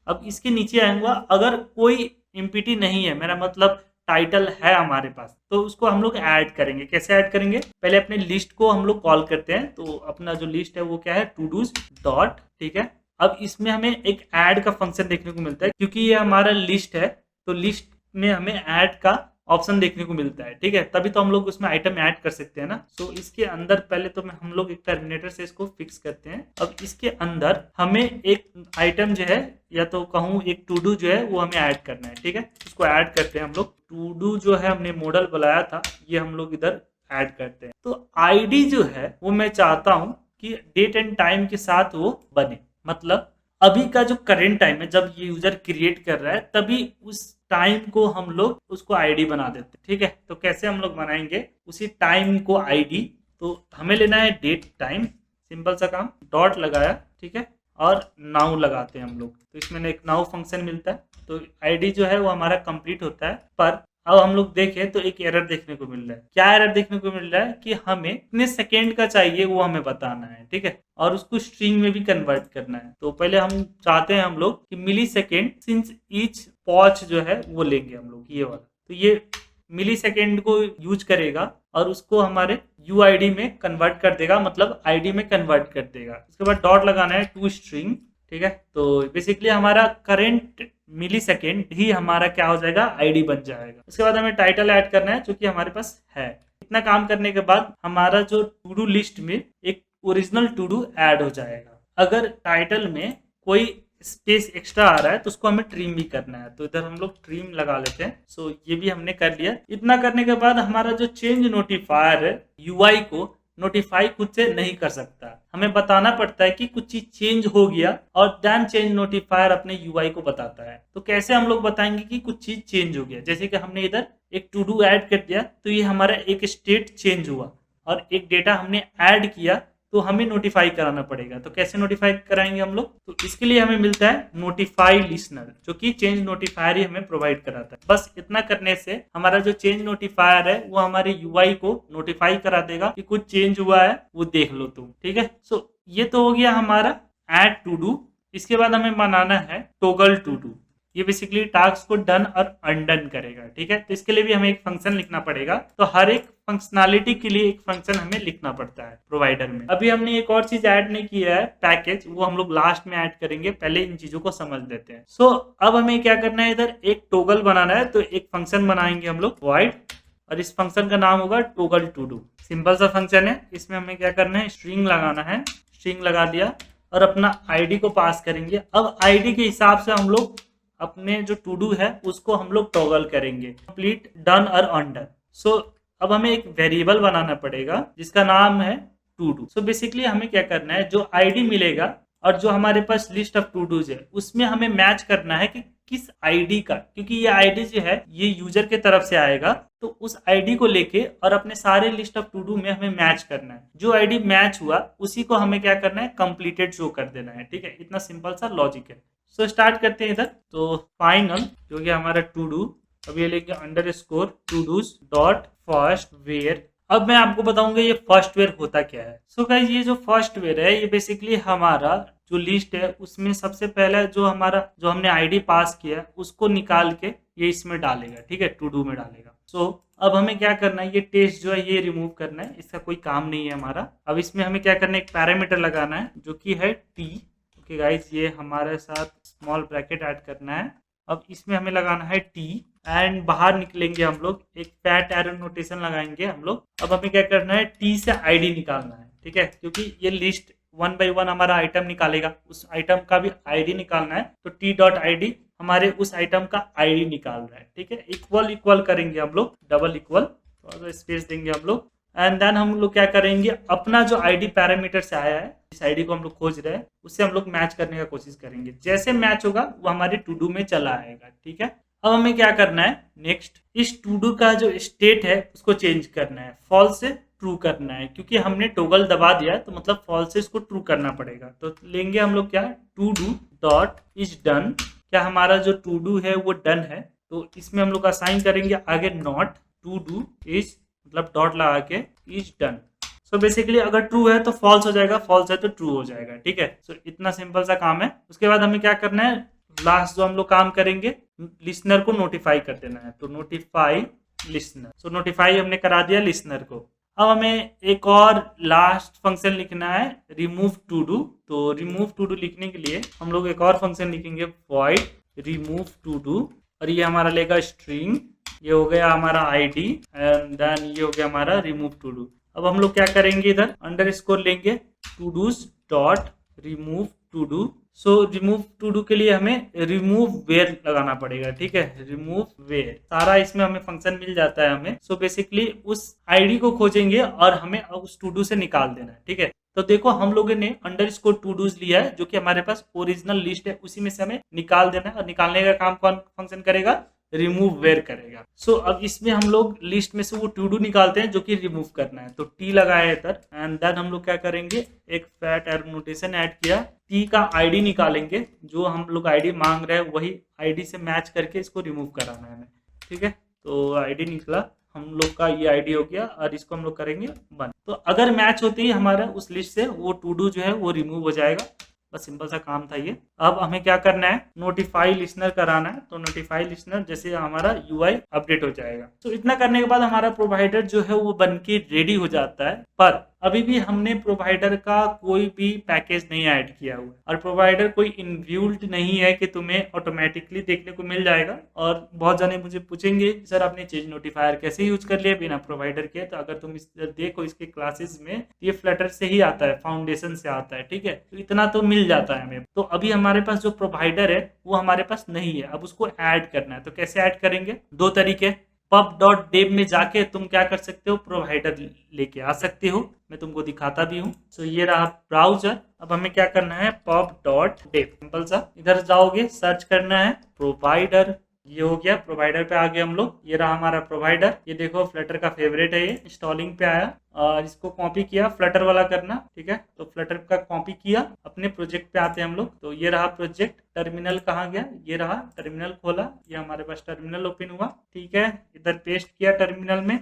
A: अब इसके नीचे आऊंगा, अगर कोई इम्पिटी नहीं है, मेरा मतलब टाइटल है हमारे पास, तो उसको हम लोग ऐड करेंगे। कैसे ऐड करेंगे, पहले अपने लिस्ट को हम लोग कॉल करते हैं। तो अपना जो लिस्ट है वो क्या है, टू डूज डॉट, ठीक है। अब इसमें हमें एक ऐड का फंक्शन देखने को मिलता है, क्योंकि ये हमारा लिस्ट है तो लिस्ट में हमें ऐड का ऑप्शन देखने को मिलता है, ठीक है। तभी तो हम लोग उसमें आइटम ऐड कर सकते हैं ना। तो इसके अंदर पहले तो हम लोग एक टर्मिनेटर से इसको फिक्स करते हैं। अब इसके अंदर हमें एक आइटम जो है, या तो कहूँ एक टू डू जो है वो हमें ऐड करना है, ठीक है। उसको ऐड करते हैं हम लोग। टू डू जो है हमने मॉडल बनाया था, ये हम लोग इधर ऐड करते हैं। तो आईडी जो है वो मैं चाहता हूँ कि डेट एंड टाइम के साथ वो बने। मतलब अभी का जो करेंट टाइम है, जब ये यूजर क्रिएट कर रहा है तभी उस टाइम को हम लोग उसको आईडी बना देते हैं, ठीक है। तो कैसे हम लोग बनाएंगे उसी टाइम को आईडी, तो हमें लेना है डेट टाइम, सिंपल सा काम, डॉट लगाया, ठीक है। और नाउ लगाते हैं हम लोग। तो इसमें एक नाउ फंक्शन मिलता है। तो आईडी जो है वो हमारा कंप्लीट होता है। पर अब हम लोग देखें तो एक एरर देखने को मिल रहा है। क्या एरर देखने को मिल रहा है कि हमें कितने सेकेंड का चाहिए वो हमें बताना है, ठीक है। और उसको स्ट्रिंग में भी कन्वर्ट करना है। तो पहले हम चाहते हैं हम लोग कि मिली सेकेंड सिंस ईच पॉच जो है वो लेंगे हम लोग, ये वाला। तो ये मिली सेकेंड को यूज करेगा और उसको हमारे यूआईडी में कन्वर्ट कर देगा, मतलब आईडी में कन्वर्ट कर देगा। उसके बाद डॉट लगाना है टू स्ट्रिंग, ठीक है। तो बेसिकली हमारा करेंट मिली सेकेंड ही हमारा क्या हो जाएगा, आईडी बन जाएगा। उसके बाद हमें टाइटल ऐड करना है जो कि हमारे पास है। इतना काम करने के बाद हमारा जो टू डू लिस्ट में एक ओरिजिनल टू डू ऐड हो जाएगा। अगर टाइटल में कोई स्पेस एक्स्ट्रा आ रहा है तो उसको हमें ट्रिम भी करना है। तो इधर हम लोग ट्रिम लगा लेते हैं। सो ये भी हमने कर लिया। इतना करने के बाद हमारा जो चेंज नोटिफायर है यूआई को नोटिफाई खुद से नहीं कर सकता। हमें बताना पड़ता है कि कुछ चीज चेंज हो गया और देन चेंज नोटिफायर अपने यूआई को बताता है। तो कैसे हम लोग बताएंगे कि कुछ चीज चेंज हो गया, जैसे कि हमने इधर एक टू डू ऐड कर दिया तो ये हमारा एक स्टेट चेंज हुआ और एक डेटा हमने ऐड किया तो हमें नोटिफाई कराना पड़ेगा। तो कैसे नोटिफाई कराएंगे हम लोग, तो इसके लिए हमें मिलता है नोटिफाई लिसनर, जो कि चेंज नोटिफायर ही हमें प्रोवाइड कराता है। बस इतना करने से हमारा जो चेंज नोटिफायर है वो हमारे यूआई को नोटिफाई करा देगा कि कुछ चेंज हुआ है, वो देख लो तुम, ठीक है। सो ये तो हो गया हमारा ऐड टू डू। इसके बाद हमें बनाना है टॉगल टू डू। ये बेसिकली टास्क को डन और अनडन करेगा, ठीक है। तो इसके लिए भी हमें एक फंक्शन लिखना पड़ेगा। तो हर एक फंक्शनैलिटी के लिए एक फंक्शन हमें लिखना पड़ता है प्रोवाइडर में। अभी हमने एक और चीज ऐड नहीं किया है, पैकेज, वो हम लोग लास्ट में ऐड करेंगे, पहले इन चीजों को समझ लेते हैं। सो अब हमें क्या करना है, इधर एक टोगल बनाना है, तो एक फंक्शन बनाएंगे हम लोग void, और इस फंक्शन का नाम होगा टोगल टू डू। सिंपल सा फंक्शन है, इसमें हमें क्या करना है, स्ट्रिंग लगाना है, स्ट्रिंग लगा दिया और अपना आईडी को पास करेंगे। अब आईडी के हिसाब से हम लोग अपने जो टू डू है उसको हम लोग टॉगल करेंगे, कंप्लीट, डन और अनडन। सो अब हमें एक वेरिएबल बनाना पड़ेगा जिसका नाम है टू डू। सो बेसिकली हमें क्या करना है, जो आईडी मिलेगा और जो हमारे पास लिस्ट ऑफ टू डूज है उसमें हमें मैच करना है कि किस आईडी का, क्योंकि ये आईडी जो है ये यूजर के तरफ से आएगा, तो उस आईडी को लेके और अपने सारे लिस्ट ऑफ टू डू में हमें मैच करना है। जो आईडी मैच हुआ उसी को हमें क्या करना है, कंप्लीटेड शो कर देना है। ठीक है, इतना सिंपल सा लॉजिक है। सो स्टार्ट करते हैं इधर। तो फाइनल जो कि हमारा टू डू, अब ये लेके underscore to dos dot first where. अब मैं आपको बताऊंगा ये फर्स्ट वेयर होता क्या है। सो गाइस, ये जो फर्स्ट वेयर है ये बेसिकली हमारा जो लिस्ट है उसमें सबसे पहले जो हमने आईडी पास किया है उसको निकाल के ये इसमें डालेगा। ठीक है, टू डू में डालेगा। सो अब हमें क्या करना है, ये टेस्ट जो है ये रिमूव करना है, इसका कोई काम नहीं है हमारा। अब इसमें हमें क्या करना है, एक पैरामीटर लगाना है जो कि है टी। ओके गाइस, ये हमारे साथ स्मॉल ब्रैकेट ऐड करना है। अब इसमें हमें लगाना है टी एंड बाहर निकलेंगे हम लोग, एक फैट एरो नोटेशन लगाएंगे हम लोग। अब हमें क्या करना है, टी से आईडी निकालना है। ठीक है, क्योंकि ये लिस्ट 1 by 1 हमारा आइटम निकालेगा, उस आइटम का भी आईडी निकालना है, तो टी डॉट आईडी हमारे उस आइटम का आईडी निकाल रहा है। ठीक है, इक्वल इक्वल करेंगे हम लोग, डबल इक्वल, थोड़ा स्पेस देंगे हम लोग। एंड देन हम लोग क्या करेंगे, अपना जो आईडी पैरामीटर से आया है, इस आईडी को हम लोग खोज रहे हैं, उससे हम लोग मैच करने का कोशिश करेंगे। जैसे मैच होगा वो हमारे टू डू में चला आएगा। ठीक है, अब हमें क्या करना है, नेक्स्ट इस टू डू का जो स्टेट है उसको चेंज करना है, फॉल्स से ट्रू करना है, क्योंकि हमने टोगल दबा दिया है तो मतलब फॉल्स से इसको ट्रू करना पड़ेगा। तो लेंगे हम लोग क्या, to do dot is done. क्या हमारा जो टू डू है वो डन है, तो इसमें हम लोग असाइन करेंगे आगे नॉट टू डू इज, मतलब डॉट लगा के इज डन। सो बेसिकली अगर ट्रू है तो फॉल्स हो जाएगा, फॉल्स है तो ट्रू हो जाएगा। ठीक है, सो इतना सिंपल सा काम है। उसके बाद हमें क्या करना है, लास्ट जो हम लोग काम करेंगे, लिसनर को नोटिफाई कर देना है, तो नोटिफाई लिसनर। सो नोटिफाई हमने करा दिया लिसनर को। अब हमें एक और लास्ट फंक्शन लिखना है, रिमूव टू डू। तो रिमूव टू डू लिखने के लिए हम लोग एक और फंक्शन लिखेंगे, void रिमूव टू डू, और ये हमारा लेगा स्ट्रिंग, ये हो गया हमारा आईडी एंड देन ये हो गया हमारा रिमूव टू डू। अब हम लोग क्या करेंगे, इधर अंडरस्कोर लेंगे to dos dot remove to do. So remove to do के लिए हमें रिमूव वेयर लगाना पड़ेगा। ठीक है, रिमूव वेयर, सारा इसमें हमें फंक्शन मिल जाता है हमें। सो बेसिकली उस आईडी को खोजेंगे और हमें उस टू डू से निकाल देना है। ठीक है, तो देखो हम लोगों ने अंडरस्कोर टू डूज लिया है जो कि हमारे पास ओरिजिनल लिस्ट है, उसी में से हमें निकाल देना है, और निकालने का काम कौन फंक्शन करेगा, रिमूव वेयर करेगा। सो अब इसमें हम लोग लिस्ट में से वो टू डू निकालते हैं जो कि रिमूव करना है, तो टी लगाया इधर एंड देन हम लोग क्या करेंगे, एक फैट एरो नोटेशन ऐड किया, टी का आईडी निकालेंगे, जो हम लोग आईडी मांग रहे हैं वही आईडी से मैच करके इसको रिमूव कराना है हमें। ठीक है, तो आईडी निकला हम लोग का, ये आईडी हो गया और इसको हम लोग करेंगे बंद। तो अगर मैच होते ही हमारा उस लिस्ट से वो टू डू जो है वो रिमूव हो जाएगा। बस सिंपल सा काम था ये। अब हमें क्या करना है, नोटिफाई लिसनर कराना है, तो नोटिफाई लिसनर जैसे हमारा यूआई अपडेट हो जाएगा। तो इतना करने के बाद हमारा प्रोवाइडर जो है वो बनके रेडी हो जाता है, पर अभी भी हमने प्रोवाइडर का कोई भी पैकेज नहीं ऐड किया हुआ है, और प्रोवाइडर कोई इनबिल्ट नहीं है कि तुम्हें ऑटोमेटिकली देखने को मिल जाएगा। और बहुत जाने मुझे पूछेंगे सर आपने चेंज नोटिफायर कैसे यूज कर लिया बिना प्रोवाइडर के, तो अगर तुम देखो इसके क्लासेस में ये फ्लटर से ही आता है, फाउंडेशन से आता है। ठीक है, तो इतना तो मिल जाता है हमें। तो अभी हमारे पास जो प्रोवाइडर है वो हमारे पास नहीं है, अब उसको ऐड करना है। तो कैसे ऐड करेंगे, दो तरीके, pub.dev में जाके तुम क्या कर सकते हो, प्रोवाइडर लेके आ सकते हो, मैं तुमको दिखाता भी हूँ। तो ये रहा ब्राउजर। अब हमें क्या करना है, pub.dev, सिंपल सा, इधर जाओगे सर्च करना है प्रोवाइडर, ये हो गया, प्रोवाइडर पे आ गए हम लोग। ये रहा हमारा प्रोवाइडर, ये देखो फ्लटर का फेवरेट है, ये इंस्टॉलिंग पे आया और इसको कॉपी किया, फ्लटर वाला करना। ठीक है, तो फ्लटर का कॉपी किया, अपने प्रोजेक्ट पे आते हैं हम लोग। तो ये रहा प्रोजेक्ट, टर्मिनल कहाँ गया, ये रहा टर्मिनल खोला, ये हमारे पास टर्मिनल ओपन हुआ। ठीक है, इधर पेस्ट किया टर्मिनल में,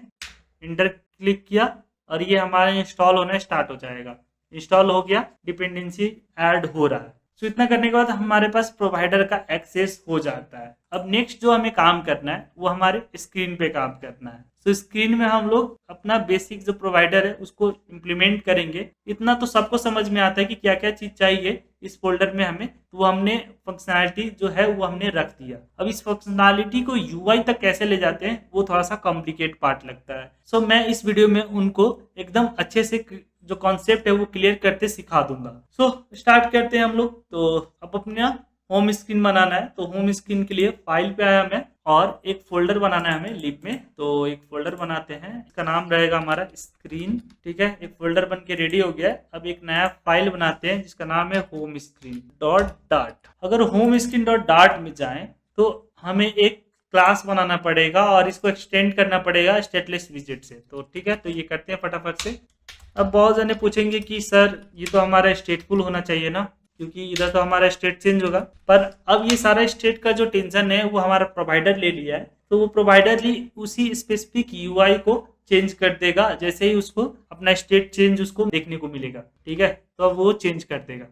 A: इंटर क्लिक किया और ये हमारा इंस्टॉल होना स्टार्ट हो जाएगा। इंस्टॉल हो गया, डिपेंडेंसी ऐड हो रहा है। सो इतना करने के बाद हमारे पास प्रोवाइडर का एक्सेस हो जाता है। अब नेक्स्ट जो हमें काम करना है वो हमारे स्क्रीन पे काम करना है। तो स्क्रीन में हम लोग अपना बेसिक जो प्रोवाइडर है उसको इम्प्लीमेंट करेंगे। इतना तो सबको समझ में आता है कि क्या क्या चीज चाहिए इस फोल्डर में हमें, तो वो हमने फंक्शनैलिटी जो है वो हमने रख दिया। अब इस फंक्शनैलिटी को यूआई तक कैसे ले जाते हैं वो थोड़ा सा कॉम्प्लिकेट पार्ट लगता है। सो मैं इस वीडियो में उनको एकदम अच्छे से जो कॉन्सेप्ट है वो क्लियर करते सिखा दूंगा। सो स्टार्ट करते हैं हम लोग। तो अब अपना होम स्क्रीन बनाना है, तो होम स्क्रीन के लिए फाइल पे आया मैं और एक फोल्डर बनाना है हमें लिब में। तो एक फोल्डर बनाते हैं, इसका नाम रहेगा हमारा स्क्रीन। ठीक है, एक फोल्डर बन के रेडी हो गया है। अब एक नया फाइल बनाते हैं जिसका नाम है होम स्क्रीन डॉट डाट। अगर होम स्क्रीन डॉट डाट में जाएं तो हमें एक क्लास बनाना पड़ेगा और इसको एक्सटेंड करना पड़ेगा स्टेटलेस विजेट से। तो ठीक है, तो ये करते हैं फटाफट से। अब बहुत जने पूछेंगे कि सर ये तो हमारा स्टेटफुल होना चाहिए ना, क्योंकि इधर तो हमारा स्टेट चेंज होगा। पर अब ये सारा स्टेट का जो टेंशन है वो हमारा प्रोवाइडर ले लिया है, तो वो प्रोवाइडर ही उसी स्पेसिफिक यूआई को चेंज कर देगा जैसे ही उसको अपना स्टेट चेंज उसको देखने को मिलेगा। ठीक है, तो अब वो चेंज कर देगा।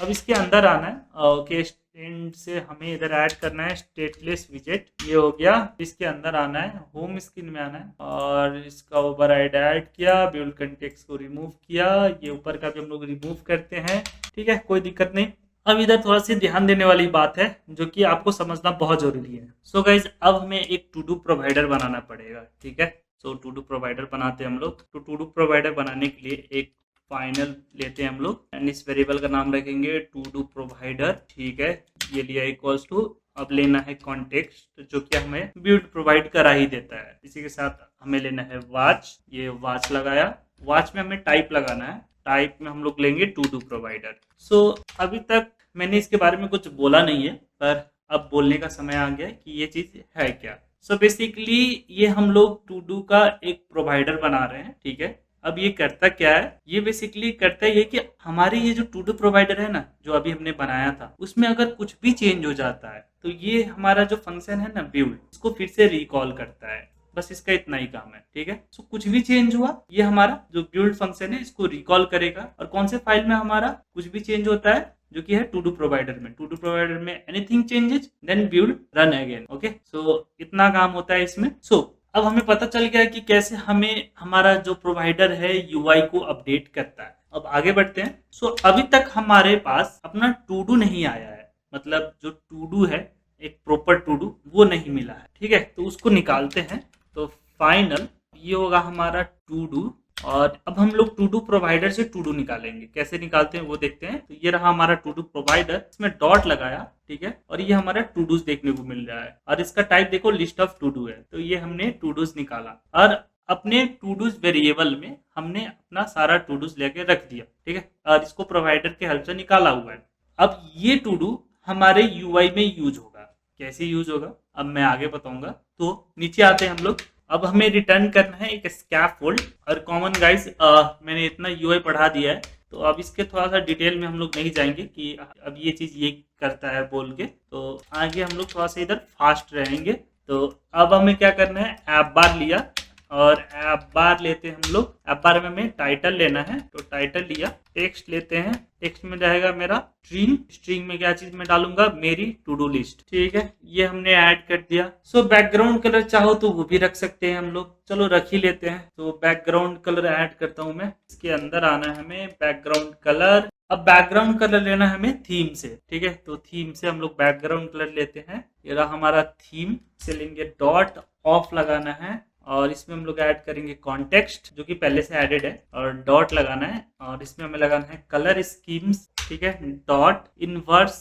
A: अब इसके अंदर आना है, ओके एंड से हमें इधर ऐड करना है स्टेटलेस विजेट। ये हो गया। इसके अंदर आना है, होम स्क्रीन में आना है और इसका ओवरराइड ऐड किया, बिल्ड कंटेक्स्ट को रिमूव किया, ये ऊपर का भी हम लोग रिमूव करते हैं। ठीक है, कोई दिक्कत नहीं। अब इधर थोड़ा सी ध्यान देने वाली बात है जो कि आपको समझना बहुत जरूरी है। सो गाइज अब हमें एक टू डू प्रोवाइडर बनाना पड़ेगा। ठीक है, सो टू डू प्रोवाइडर बनाते हैं हम लोग। तो टू डू प्रोवाइडर बनाने के लिए एक फाइनल लेते हैं हम लोग एंड इस वेरिएबल का नाम रखेंगे टू डू प्रोवाइडर। ठीक है, ये लिया इक्वल्स टू, अब लेना है कॉन्टेक्स्ट जो कि हमें बिल्ड प्रोवाइड करा ही देता है। इसी के साथ हमें लेना है वॉच, ये वॉच लगाया। वॉच में हमें टाइप लगाना है, टाइप में हम लोग लेंगे टू डू प्रोवाइडर। सो अभी तक मैंने इसके बारे में कुछ बोला नहीं है, पर अब बोलने का समय आ गया कि ये चीज है क्या। सो बेसिकली ये हम लोग टू डू का एक प्रोवाइडर बना रहे हैं। ठीक है, अब ये करता क्या है, ये बेसिकली करता है ये कि हमारे ये जो टू डू प्रोवाइडर है ना जो अभी हमने बनाया था उसमें अगर कुछ भी चेंज हो जाता है तो ये हमारा जो फंक्शन है ना बिल्ड, इसको फिर से रिकॉल करता है। बस इसका इतना ही काम है। ठीक है, सो कुछ भी चेंज हुआ ये हमारा जो बिल्ड फंक्शन है इसको रिकॉल करेगा। और कौन से फाइल में हमारा कुछ भी चेंज होता है जो कि है टू डू प्रोवाइडर में। टू डू प्रोवाइडर में anything changes then build run again. Okay, so इतना काम होता है इसमें। सो अब हमें पता चल गया कि कैसे हमें हमारा जो प्रोवाइडर है यूआई को अपडेट करता है। अब आगे बढ़ते हैं। सो अभी तक हमारे पास अपना टू डू नहीं आया है, मतलब जो टू डू है एक प्रॉपर टू डू वो नहीं मिला है। ठीक है, तो उसको निकालते हैं। तो फाइनल ये होगा हमारा टू डू और अब हम लोग टू डू प्रोवाइडर से टू डू निकालेंगे। कैसे निकालते हैं वो देखते हैं। तो ये रहा हमारा टू डू प्रोवाइडर, इसमें डॉट लगाया। ठीक है, और ये हमारा टू डूज देखने को मिल रहा है और इसका टाइप देखो लिस्ट ऑफ टू डू है। तो ये हमने टू डूज निकाला और अपने टू डूज वेरिएबल में हमने अपना सारा टू डूज लेके रख दिया। ठीक है, और इसको प्रोवाइडर के हेल्प से निकाला हुआ है। अब ये टू डू हमारे यूआई में यूज होगा। कैसे यूज होगा अब मैं आगे बताऊंगा। तो नीचे आते हैं हम लोग। अब हमें रिटर्न करना है एक स्कैफोल्ड और कॉमन गाइज मैंने इतना यूआई पढ़ा दिया है तो अब इसके थोड़ा सा डिटेल में हम लोग नहीं जाएंगे कि अब ये चीज ये करता है बोल के। तो आगे हम लोग थोड़ा सा इधर फास्ट रहेंगे। तो अब हमें क्या करना है, ऐप बार लिया और ऐप बार लेते हैं हम लोग। ऐप बार में हमें टाइटल लेना है, तो टाइटल लिया। टेक्स्ट लेते हैं, टेक्स्ट में रहेगा मेरा स्ट्रिंग। स्ट्रिंग में क्या चीज मैं डालूंगा, मेरी टू डू लिस्ट। ठीक है, ये हमने ऐड कर दिया। सो बैकग्राउंड कलर चाहो तो वो भी रख सकते हैं हम लोग, चलो रख ही लेते हैं। तो बैकग्राउंड कलर ऐड करता हूं मैं। इसके अंदर आना है हमें बैकग्राउंड कलर। अब बैकग्राउंड कलर लेना है हमें थीम से। ठीक है, तो थीम से हम लोग बैकग्राउंड कलर लेते हैं। ये रहा हमारा थीम से लेंगे डॉट ऑफ लगाना है और इसमें हम लोग ऐड करेंगे कॉन्टेक्स्ट जो कि पहले से एडेड है और डॉट लगाना है और इसमें हमें लगाना है कलर स्कीम्स। ठीक है, डॉट इनवर्स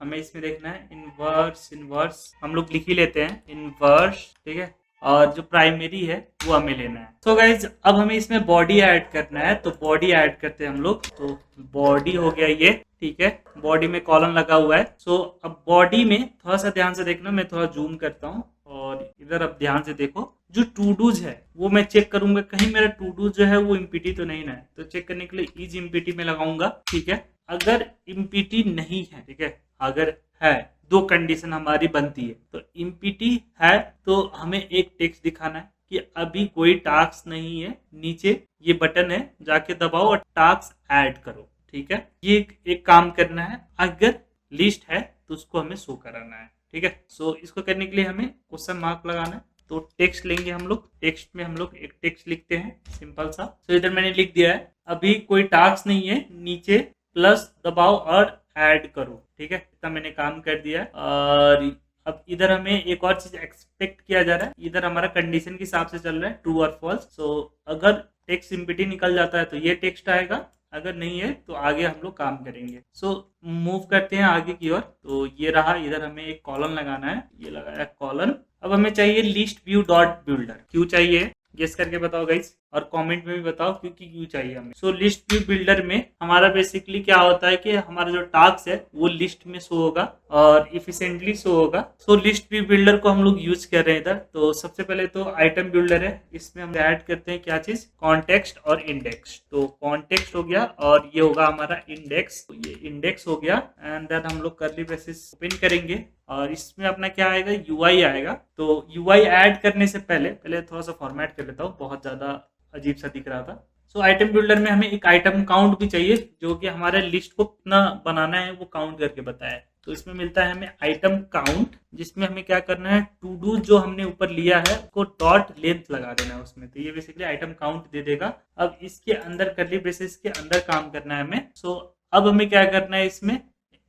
A: हमें इसमें देखना है इनवर्स हम लोग लिख ही लेते हैं इनवर्स। ठीक है, और जो प्राइमरी है वो हमें लेना है। सो गाइज अब हमें इसमें बॉडी ऐड करना है, तो बॉडी ऐड करते हैं हम लोग। तो बॉडी हो गया ये। ठीक है, बॉडी में कॉलम लगा हुआ है। सो अब बॉडी में थोड़ा सा ध्यान से देखना, मैं थोड़ा जूम करता हूँ और इधर अब ध्यान से देखो। जो टू डूज है वो मैं चेक करूंगा कहीं मेरा टू डू जो है वो इम्पीटी तो नहीं ना है। तो चेक करने के लिए इज इम्पीटी में लगाऊंगा। ठीक है, अगर इम्पीटी नहीं है, ठीक है, अगर है, दो कंडीशन हमारी बनती है। तो इम्पीटी है तो हमें एक टेक्स्ट दिखाना है कि अभी कोई टास्क नहीं है। नीचे ये बटन है, जाके दबाओ और टास्क ऐड करो। ठीक है। ये एक काम करना है, अगर लिस्ट है तो उसको हमें शो कराना है, ठीक है। सो इसको करने के लिए हमें क्वेश्चन मार्क लगाना है। तो टेक्स्ट लेंगे हम लोग, टेक्स्ट में हम लोग एक टेक्स्ट लिखते हैं सिंपल सा। तो इधर मैंने लिख दिया है, अभी कोई टास्क नहीं है, नीचे प्लस दबाओ और ऐड करो, ठीक है। इतना मैंने काम कर दिया है। और अब इधर हमें एक और चीज एक्सपेक्ट किया जा रहा है, इधर हमारा कंडीशन के हिसाब से चल रहा है ट्रू और फॉल्स। सो अगर टेक्स्ट एम्प्टी निकल जाता है तो ये टेक्स्ट आएगा, अगर नहीं है तो आगे हम लोग काम करेंगे। सो मूव करते हैं आगे की ओर। तो ये रहा, इधर हमें एक कॉलन लगाना है, ये लगाया कॉलन। अब हमें चाहिए लिस्ट व्यू डॉट बिल्डर। क्यों चाहिए गेस करके बताओ गाइस, और कमेंट में भी बताओ क्योंकि क्यों चाहिए हमें। सो लिस्ट व्यू बिल्डर में हमारा बेसिकली क्या होता है कि हमारा जो टास्क है वो लिस्ट में शो होगा और इफिशिएंटली शो होगा। सो लिस्ट व्यू बिल्डर को हम लोग यूज कर रहे हैं इधर। तो सबसे पहले तो आइटम बिल्डर है, इसमें हम ऐड करते हैं क्या चीज, कॉन्टेक्स्ट और इंडेक्स। तो कॉन्टेक्स्ट हो गया और ये होगा हमारा इंडेक्स। तो ये इंडेक्स हो गया एंड देन हम लोग करली ब्रेसेस ओपन करेंगे और इसमें अपना क्या आएगा, यूआई आएगा। तो यूआई ऐड करने से पहले थोड़ा सा फॉर्मेट कर लेता हूँ, बहुत ज्यादा अजीब सा दिख रहा था। सो आइटम बिल्डर में हमें एक आइटम काउंट भी चाहिए, जो कि हमारे लिस्ट को कितना बनाना है वो काउंट करके बताया। तो इसमें मिलता है हमें आइटम काउंट, जिसमें हमें क्या करना है, टू डू जो हमने ऊपर लिया है उसको डॉट लेंथ लगा देना है उसमें। तो ये बेसिकली आइटम काउंट दे देगा। अब इसके अंदर करली ब्रेसेस के अंदर काम करना है हमें। सो अब हमें क्या करना है, इसमें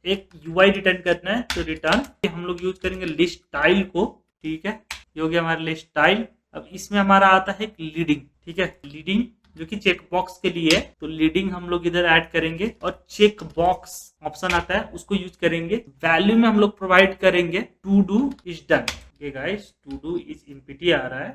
A: एक यूआई रिटर्न करना है। तो रिटर्न हम लोग यूज करेंगे लिस्ट स्टाइल को, ठीक है। ये हो गया हमारा लिस्ट स्टाइल। अब इसमें हमारा आता है लीडिंग, ठीक है, लीडिंग जो कि चेक बॉक्स के लिए है। तो लीडिंग हम लोग इधर ऐड करेंगे और चेक बॉक्स ऑप्शन आता है उसको यूज करेंगे। वैल्यू में हम लोग प्रोवाइड करेंगे to do is done. Guys to do is empty आ रहा है,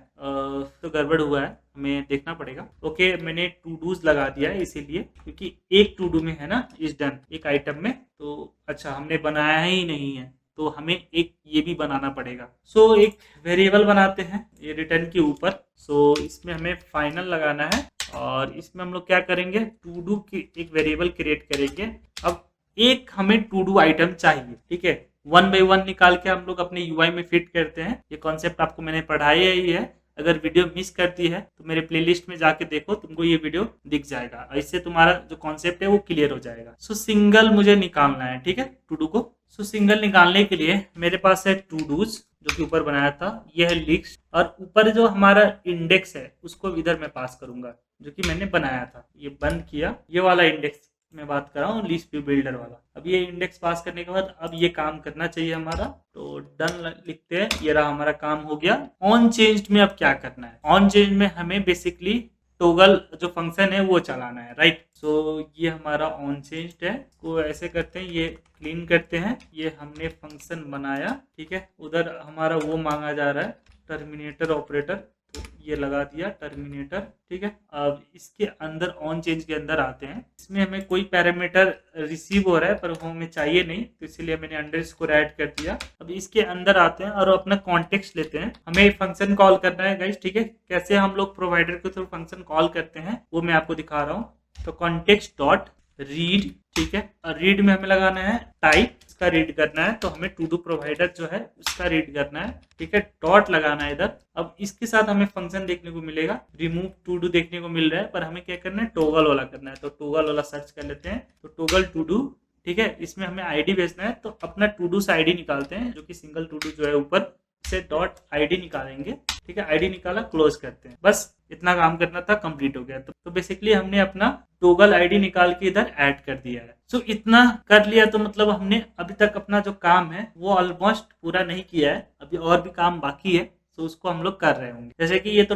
A: तो गड़बड़ हुआ है, हमें देखना पड़ेगा। ओके मैंने टू डूज लगा दिया है इसीलिए, क्योंकि एक टू डू में है ना इज डन एक आइटम में। तो अच्छा हमने बनाया ही नहीं है तो हमें एक ये भी बनाना पड़ेगा। सो एक वेरिएबल बनाते हैं ये रिटर्न के ऊपर। सो इसमें हमें फाइनल लगाना है और इसमें हम लोग क्या करेंगे, टू डू की एक वेरिएबल क्रिएट करेंगे। अब एक हमें टू डू आइटम चाहिए, ठीक है, 1 बाय 1 निकाल के हम लोग अपने यूआई में फिट करते हैं। ये कॉन्सेप्ट आपको मैंने पढ़ाया ही है। अगर वीडियो मिस करती है तो मेरे प्लेलिस्ट में जाके देखो, तुमको ये वीडियो दिख जाएगा। इससे तुम्हारा जो कॉन्सेप्ट है वो क्लियर हो जाएगा। सो सिंगल मुझे निकालना है, ठीक है, टू डू को। सो सिंगल निकालने के लिए मेरे पास है टू डूज जो कि ऊपर बनाया था, ये है लिस्ट, और ऊपर जो हमारा इंडेक्स है उसको इधर मैं पास करूंगा जो कि मैंने बनाया था। ये बंद किया, ये वाला इंडेक्स मैं बात कर रहा हूँ, लिस्ट व्यू बिल्डर वाला। अब ये इंडेक्स पास करने के बाद अब ये काम करना चाहिए हमारा। तो डन लिखते हैं, ये रहा हमारा काम हो गया। ऑन चेंज्ड में अब क्या करना है, ऑन चेंज में हमें बेसिकली टोगल जो फंक्शन है वो चलाना है, राइट। सो ये हमारा ऑन चेंज्ड है, को ऐसे करते हैं, ये क्लीन करते हैं। ये हमने फंक्शन बनाया, ठीक है, उधर हमारा वो मांगा जा रहा है टर्मिनेटर ऑपरेटर, तो ये लगा दिया टर्मिनेटर, ठीक है। अब इसके अंदर ऑन चेंज के अंदर आते हैं। इसमें हमें कोई पैरामीटर रिसीव हो रहा है पर वो हमें चाहिए नहीं, तो इसीलिए मैंने अंडरस्कोर ऐड कर दिया। अब इसके अंदर आते हैं और अपना कॉन्टेक्स्ट लेते हैं। हमें फंक्शन कॉल करना है गाइस, ठीक है। कैसे हम लोग प्रोवाइडर के थ्रू फंक्शन कॉल करते हैं वो मैं आपको दिखा रहा हूँ। तो कॉन्टेक्स्ट डॉट रीड, ठीक है, और रीड में हमें लगाना है टाइप, इसका रीड करना है। तो हमें टू डू प्रोवाइडर जो है उसका रीड करना है, ठीक है, डॉट लगाना है इधर। अब इसके साथ हमें फंक्शन देखने को मिलेगा, रिमूव टू डू देखने को मिल रहा है, पर हमें क्या करना है, टोगल वाला करना है। तो टोगल वाला सर्च कर लेते हैं। तो टोगल टू डू, ठीक है, इसमें हमें आईडी भेजना है। तो अपना टू डू से आईडी निकालते हैं, जो कि सिंगल टू डू जो है ऊपर से डॉट आईडी निकालेंगे, ठीक है। आईडी निकाला, क्लोज करते हैं, बस इतना काम करना था, कंप्लीट हो गया। तो बेसिकली हमने अपना टोगल आईडी निकाल के इधर ऐड कर दिया है। सो इतना कर लिया तो मतलब हमने अभी तक अपना जो काम है वो ऑलमोस्ट पूरा नहीं किया है, अभी और भी काम बाकी है। तो उसको हम लोग कर रहे होंगे। जैसे कि ये तो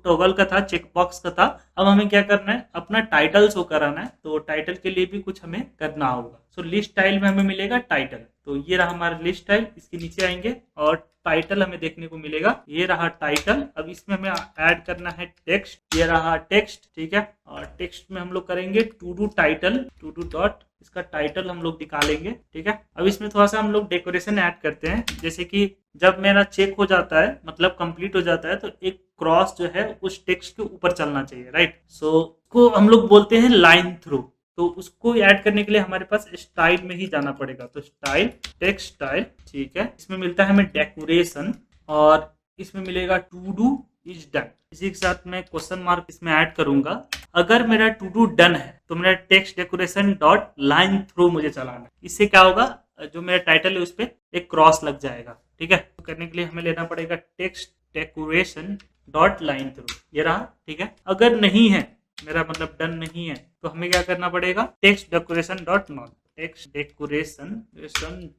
A: टोगल का था, चेक बॉक्स का था। अब हमें क्या करना है, अपना टाइटल शो कराना है। तो टाइटल के लिए भी कुछ हमें करना होगा। सो लिस्ट स्टाइल में हमें मिलेगा टाइटल। तो ये रहा हमारा लिस्ट स्टाइल, इसके नीचे आएंगे और टाइटल हमें देखने को मिलेगा, ये रहा टाइटल। अब इसमें हमें ऐड करना है टेक्स्ट, ये रहा टेक्स्ट, ठीक है। और टेक्स्ट में हम लोग करेंगे to do title, to do dot, इसका टाइटल हम लोग निकालेंगे, ठीक है। अब इसमें थोड़ा सा हम लोग डेकोरेशन ऐड करते हैं। जैसे कि जब मेरा चेक हो जाता है, मतलब कंप्लीट हो जाता है, तो एक क्रॉस जो है उस टेक्स्ट के ऊपर चलना चाहिए, राइट। सो को हम लोग बोलते हैं लाइन थ्रू। तो उसको ऐड करने के लिए हमारे पास स्टाइल में ही जाना पड़ेगा। तो स्टाइल, टेक्स्ट स्टाइल, ठीक है। इसमें मिलता है हमें डेकोरेशन और इसमें मिलेगा टू डू इज डन। इसी के साथ मैं क्वेश्चन मार्क इसमें ऐड करूंगा। अगर मेरा टू डू डन है तो मेरा text decoration dot line through मुझे चलाना है। इससे क्या होगा, जो मेरा टाइटल है उस पर एक क्रॉस लग जाएगा। ठीक है, तो करने के लिए हमें लेना पड़ेगा text decoration dot line through, ये रहा। ठीक है, अगर नहीं है मेरा मतलब डन नहीं है तो हमें क्या करना पड़ेगा, text decoration dot non, text decoration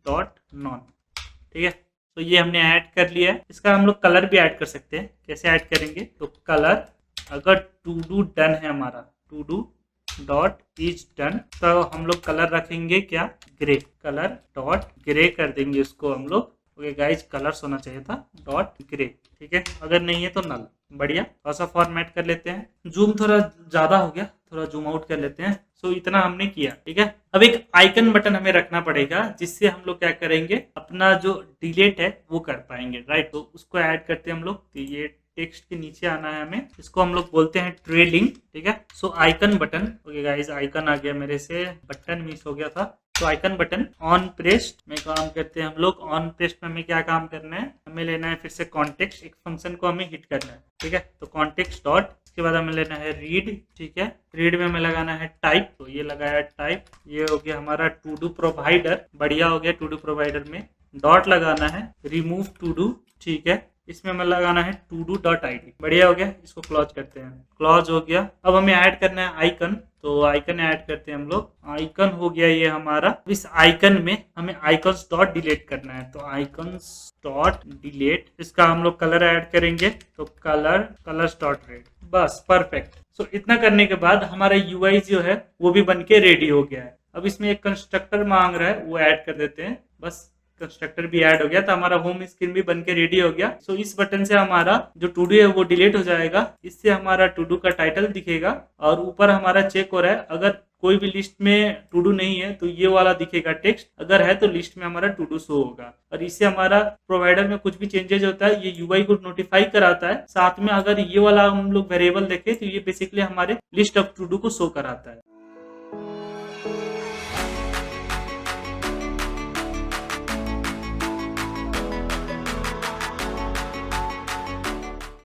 A: dot non. ठीक है, तो ये हमने ऐड कर लिया है। इसका हम लोग कलर भी ऐड कर सकते हैं। कैसे ऐड करेंगे, तो कलर अगर टू डू डन है हमारा, to do dot is done, तो हम लोग कलर रखेंगे क्या, ग्रे, कलर डॉट ग्रे कर देंगे उसको हम लोग। ओके गाइज, कलर्स होना चाहिए था डॉट ग्रे। ठीक है, अगर नहीं है तो नल। बढ़िया, थोड़ा सा फॉर्मेट कर लेते हैं। जूम थोड़ा ज्यादा हो गया, थोड़ा जूम आउट कर लेते हैं। सो इतना हमने किया। ठीक है, अब एक आइकन बटन हमें रखना पड़ेगा जिससे हम लोग क्या करेंगे, अपना जो डिलीट है वो कर पाएंगे। राइट, तो उसको ऐड करते हैं हम लोग। तो ये टेक्स्ट के नीचे आना है हमें, इसको हम लोग बोलते हैं ट्रेलिंग। ठीक है, so icon button. Okay guys, icon आ गया मेरे से, बटन मिस हो गया था। तो आइकन बटन ऑन प्रेस्ड में काम करते हैं हम लोग। ऑन प्रेस्ड में हमें क्या काम करना है, हमें लेना है फिर से कॉन्टेक्स्ट, एक फंक्शन को हमें हिट करना है। ठीक है, तो कॉन्टेक्स्ट डॉट, इसके बाद हमें लेना है रीड। ठीक है, रीड में हमें लगाना है टाइप, तो ये लगाया टाइप। ये हो गया हमारा टू डू प्रोवाइडर, बढ़िया हो गया। टू डू प्रोवाइडर में डॉट लगाना है रिमूव टू डू। ठीक है, इसमें हमें लगाना है to do dot I D, बढ़िया हो गया। इसको क्लोज करते हैं, क्लोज हो गया। अब हमें ऐड करना है आइकन, तो आइकन ऐड करते हैं हम लोग। आइकन हो गया ये हमारा। इस आइकन में हमें आइकन्स डॉट डिलीट करना है, तो आइकन्स डॉट डिलीट, इसका हम लोग कलर ऐड करेंगे, तो कलर्स डॉट रेड, बस परफेक्ट। सो इतना करने के बाद हमारा यूआई जो है वो भी बन के रेडी हो गया है। अब इसमें एक कंस्ट्रक्टर मांग रहा है, वो ऐड कर देते हैं। बस कंस्ट्रक्टर भी ऐड हो गया, तो हमारा होम स्क्रीन भी बनके रेडी हो गया। सो इस बटन से हमारा जो टू डू है वो डिलीट हो जाएगा। इससे हमारा टू डू का टाइटल दिखेगा और ऊपर हमारा चेक हो रहा है। अगर कोई भी लिस्ट में टू डू नहीं है तो ये वाला दिखेगा टेक्स्ट, अगर है तो लिस्ट में हमारा टू डू शो होगा। और इससे हमारा प्रोवाइडर में कुछ भी चेंजेस होता है ये यूआई को नोटिफाई कराता है। साथ में अगर ये वाला हम लोग वेरिएबल देखें तो ये बेसिकली हमारे लिस्ट ऑफ टू डू को शो कराता है।